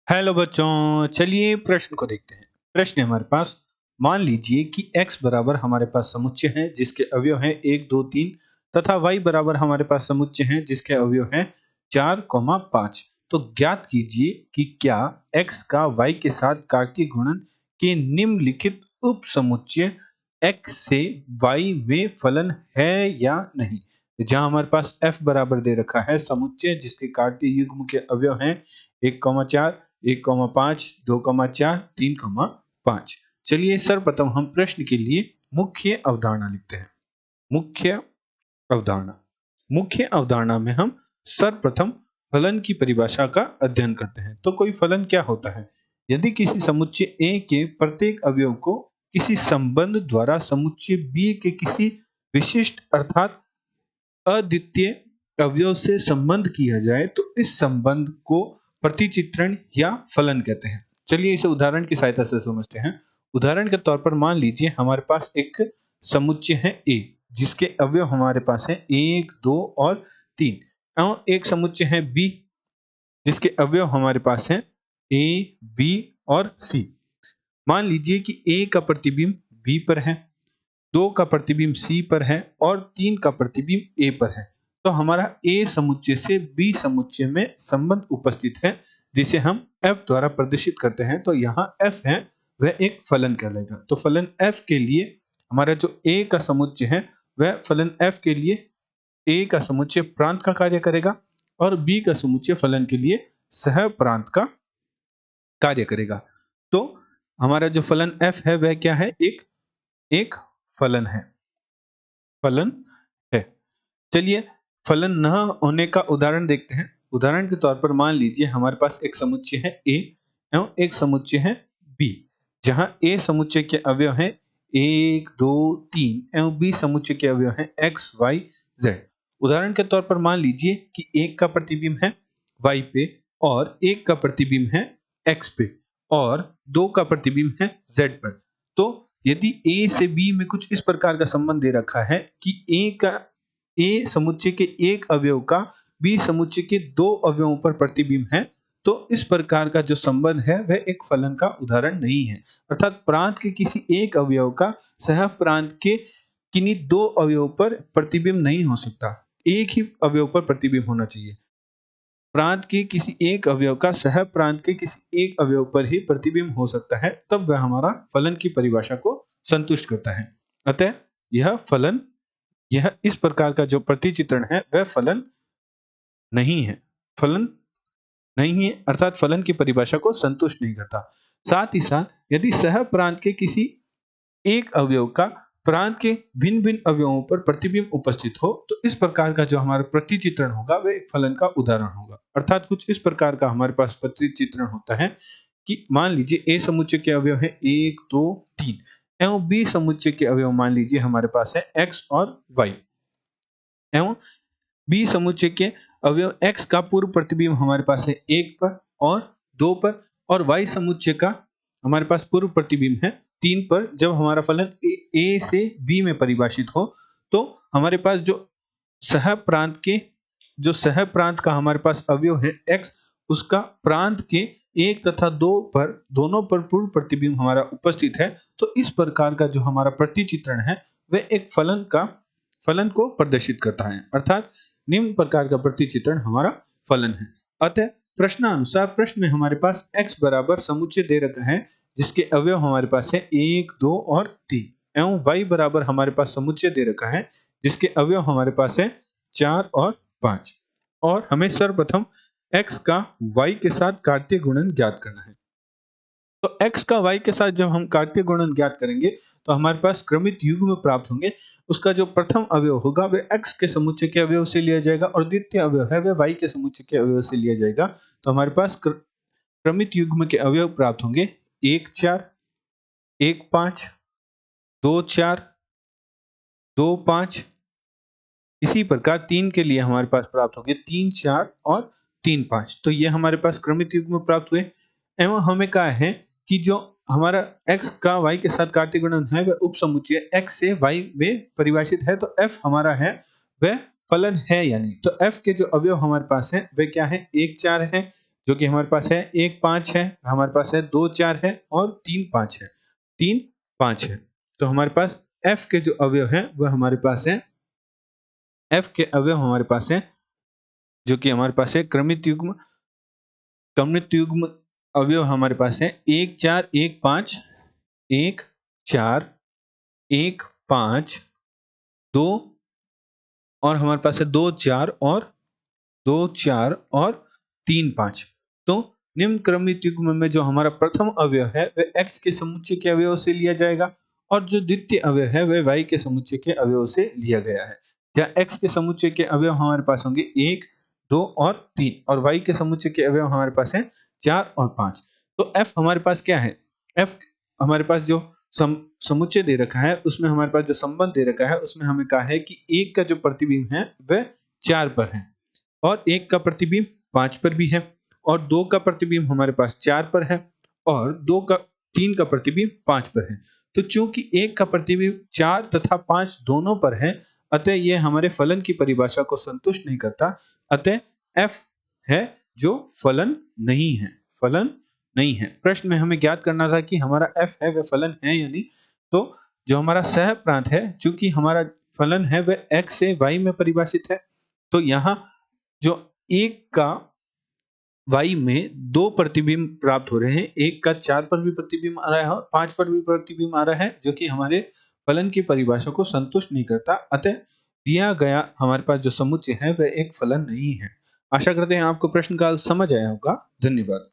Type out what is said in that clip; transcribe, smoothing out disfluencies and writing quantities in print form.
Hello बच्चों, चलिए प्रश्न को देखते हैं। प्रश्न है हमारे पास, मान लीजिए कि x बराबर हमारे पास समुच्चय है जिसके अवयव हैं 1, 2, 3 तथा y बराबर हमारे पास समुच्चय है जिसके अवयव हैं 4, 5। तो ज्ञात कीजिए कि क्या x का y के साथ कार्तीय गुणन के निम्नलिखित उप समुच्चय x से y में फलन है या नहीं। जहां हमारे पास f बराबर दे रखा है समुच्चय जिसके कार्तीय युग्म के अवयव हैं 1,4, 1,5, 2,4, 3,5। चलिए सर्वप्रथम हम प्रश्न के लिए मुख्य अवधारणा लिखते हैं। मुख्य अवधारणा मुख्य अवधारणा में हम सर्वप्रथम फलन की परिभाषा का अध्ययन करते हैं। तो कोई फलन क्या होता है? यदि किसी समुच्चय A के प्रत्येक अवयव को किसी संबंध द्वारा समुच्चय B के किसी विशिष्ट अर्थात अद्वितीय अवयव से संबंध किया जाए तो इस संबंध को प्रतिचित्रण या फलन कहते हैं। चलिए इसे उदाहरण की सहायता से समझते हैं। उदाहरण के तौर पर मान लीजिए हमारे पास एक समुच्चय है A जिसके अवयव हमारे पास है 1, 2 और 3 और एक समुच्चय है B जिसके अवयव हमारे पास है A, B और C। मान लीजिए कि A का प्रतिबिंब B पर है, 2 का प्रतिबिंब C पर है और 3 का प्रतिबिंब A पर है। तो हमारा A समुच्चय से B समुच्चय में संबंध उपस्थित है जिसे हम F द्वारा प्रदर्शित करते हैं। तो यहाँ F है वह एक फलन कहलाएगा। तो फलन F के लिए हमारा जो A का समुच्चय है वह फलन F के लिए A का समुच्चय प्रांत का कार्य करेगा और B का समुच्चय फलन के लिए सह प्रांत का कार्य करेगा। तो हमारा जो फलन F है वह क्या है? एक फलन है। फलन है। चलिए फलन न होने का उदाहरण देखते हैं। उदाहरण के तौर पर मान लीजिए हमारे पास एक समुच्चय है A एवं एक समुच्चय है B, जहां A समुच्चय के अवयव हैं 1, 2, 3 एवं B समुच्चय के अवयव हैं x, y, z। उदाहरण के तौर पर मान लीजिए कि एक का प्रतिबिंब है y पे और एक का प्रतिबिंब है x पे और दो का प्रतिबिंब है z पर। तो यदि A से B में कुछ इस प्रकार का संबंध दे रखा है कि A समुच्चय के एक अवयव का B समुच्चय के दो अवयवों पर प्रतिबिंब है, तो इस प्रकार का जो संबंध है वह एक फलन का उदाहरण नहीं है। अर्थात प्रांत के किसी एक अवयव का सह प्रांत के किन्हीं दो अवयवों पर प्रतिबिंब नहीं हो सकता, एक ही अवयव पर प्रतिबिंब होना चाहिए। प्रांत के किसी एक अवयव का सह प्रांत के किसी एक अवयव पर ही प्रतिबिंब हो सकता है, तब वह हमारा फलन की परिभाषा को संतुष्ट करता है। अतः यह इस प्रकार का जो प्रतिचित्रण है वह फलन नहीं है। फलन नहीं है अर्थात फलन की परिभाषा को संतुष्ट नहीं करता। साथ ही साथ यदि सह प्रांत के किसी एक अवयव का प्रांत के भिन्न भिन्न अवयवों पर प्रतिबिंब उपस्थित हो तो इस प्रकार का जो हमारा प्रतिचित्रण होगा वह एक फलन का उदाहरण होगा। अर्थात कुछ इस प्रकार का हमारे पास प्रतिचित्रण होता है कि मान लीजिए A समुच्चय के अवयव है 1, 2, 3 एवं B समुच्चय के अवयव मान लीजिए हमारे पास है x और y एवं B समुच्चय के अवयव x का पूर्व प्रतिबिंब हमारे पास है 1 पर और 2 पर और y समुच्चय का हमारे पास पूर्व प्रतिबिंब है 3 पर। जब हमारा फलन A से B में परिभाषित हो तो हमारे पास जो सह प्रांत का हमारे पास अवयव है x, उसका प्रांत के 1 तथा 2 पर दोनों पर पूर्व प्रतिबिंब हमारा उपस्थित है। तो इस प्रकार का जो हमारा प्रतिचित्रण है वह एक फलन को प्रदर्शित करता है। अर्थात निम्न प्रकार का प्रतिचित्रण हमारा फलन है। अतः प्रश्नानुसार प्रश्न में हमारे पास x बराबर समुच्चय दे रखा है जिसके अवयव हमारे पास है 1, 2 और 3 एवं y बराबर हमारे पास समुच्चय दे रखा है जिसके अवयव हमारे पास है 4 और 5 और हमें सर्वप्रथम x का y के साथ कार्तीय गुणन ज्ञात करना है। तो x का y के साथ जब हम कार्तीय गुणन ज्ञात करेंगे तो हमारे पास क्रमित युग्म प्राप्त होंगे। उसका जो प्रथम अवयव होगा वह x के समुच्चय के अवयव से लिया जाएगा और द्वितीय अवयव है वह y के समुच्चय के अवयव से लिया जाएगा। तो हमारे पास क्रमित युग्म के अवयव प्राप्त होंगे 1, 4, 1, 5, 2, 4, 2, 5। इसी प्रकार 3 के लिए हमारे पास प्राप्त होंगे 3, 4 और 3, 5। तो ये हमारे पास क्रमित युग्म प्राप्त हुए एवं हमें कहा है कि जो हमारा x का y के साथ कार्तीय गुणन है वह उप समुच्चय x से y में परिभाषित है। तो f हमारा है वह फलन है या नहीं। तो f के जो अवयव हमारे पास है वह क्या है? 1, 4 है, जो कि हमारे पास है 1 5 है, हमारे पास है 2 4 है और 3 5 है। 3 5 है। तो हमारे पास f के जो अवयव हैं वह हमारे पास है, f के अवयव हमारे पास है, जो कि हमारे पास है क्रमित युग्म अवयव हमारे पास है 1 4 1 5, 1 4 1 5 2 और हमारे पास है 2 4 और 2 4 और 3 5। तो निम्न क्रमित युग्म में जो हमारा प्रथम अवयव है वह x के समुच्चय के अवयव से लिया जाएगा और जो द्वितीय अवयव है वह y के समुच्चय के अवयव से लिया गया है। जहाँ x के समुच्चय के अवयव हमारे पास होंगे 1 2 और 3 और y के समुच्चय के अवयव हमारे पास है 4 और 5। तो f हमारे पास क्या है, f हमारे पास जो समुच्चय दे रखा है उसमें हमारे पास जो संबंध दे रखा है उसमें हमें कहा है कि 1 का जो प्रतिबिंब है वह 4 पर है और 1 का प्रतिबिंब 5 पर भी है और 2 का प्रतिबिंब हमारे पास 4 पर है और 3 का प्रतिबिंब 5 पर है। तो चूंकि 1 का प्रतिबिंब 4 तथा 5 दोनों पर है, अतः यह हमारे फलन की परिभाषा को संतुष्ट नहीं करता, अतः f है जो फलन नहीं है, फलन नहीं है। प्रश्न में हमें ज्ञात करना था कि हमारा f है वह फलन है या नहीं। तो जो हमारा सह प्रांत है, चूंकि हमारा फलन है वह x से y में परिभाषित है, तो यहाँ जो 1 का y में 2 प्रतिबिंब प्राप्त हो रहे हैं, 1 का 4 पर भी प्रतिबिंब आ रहा है और 5 पर भी प्रतिबिंब आ रहा है, जो कि हमारे फलन की परिभाषा को संतुष्ट नहीं करता, अतः दिया गया हमारे पास जो समुच्चय है वह एक फलन नहीं है। आशा करते हैं आपको प्रश्न का हल समझ आया होगा। धन्यवाद।